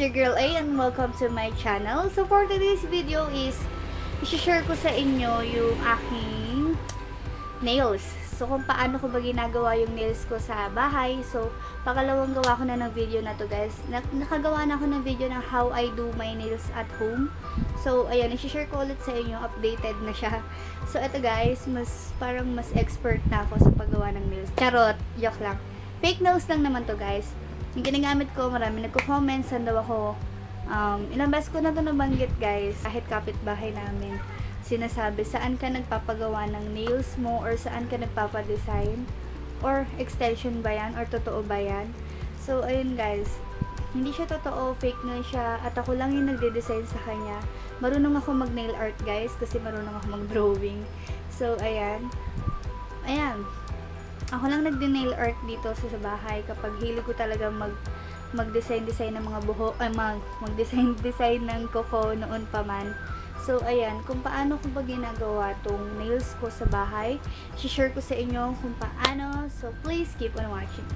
your girl A and welcome to my channel. So for today's video is i-share ko sa inyo yung aking nails. So kung paano ko ba ginagawa yung nails ko sa bahay. So pakalawang gawa ko na ng video na to guys. Nakagawa na ako ng video ng how I do my nails at home. So ayan, i-share ko ulit sa inyo, updated na siya. So ito guys, parang mas expert na ako sa paggawa ng nails. Charot, joke lang. Fake nails lang naman to guys. Yung ginagamit ko, marami nagko-comment, saan daw ako. Ilang beses ko na ito nabanggit guys, kahit kapitbahay namin. Sinasabi, saan ka nagpapagawa ng nails mo, or saan ka nagpapadesign, or extension ba yan, or totoo ba yan. So, ayun guys, hindi siya totoo, fake nail siya, at ako lang yung nagde-design sa kanya. Marunong ako mag-nail art guys, kasi marunong ako mag-drawing. So, ayan. Ako lang nagde-nail art dito sa bahay kapag hilig ko talaga mag-design ng mga buhok, mag-design ng kuko noon pa man. So, ayan, kung paano ko ba ginagawa tong nails ko sa bahay, share ko sa inyo kung paano. So, please keep on watching.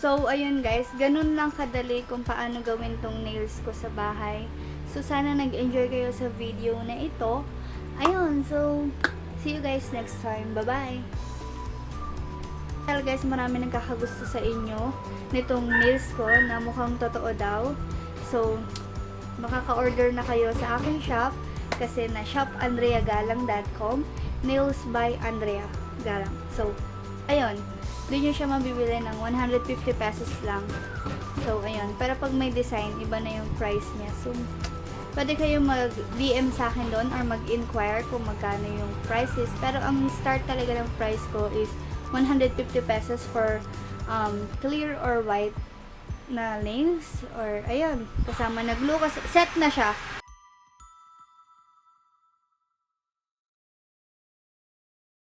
So, ayun guys, ganun lang kadali kung paano gawin tong nails ko sa bahay. So, sana nag-enjoy kayo sa video na ito. Ayun, so, see you guys next time. Bye-bye! Well guys, marami nagkakagusto sa inyo nitong nails ko na mukhang totoo daw. So, makaka-order na kayo sa aking shop kasi na shopandreagalang.com, nails by Andrea Galang. So, ayun. Doon nyo siya mabibili ng 150 pesos lang. So, ayun. Pero pag may design, iba na yung price niya. So, pwede kayo mag-DM sa akin doon or mag-inquire kung magkano yung prices. Pero ang start talaga ng price ko is 150 pesos for clear or white na nails. Or, ayun. Kasama nag-glue. Set na siya.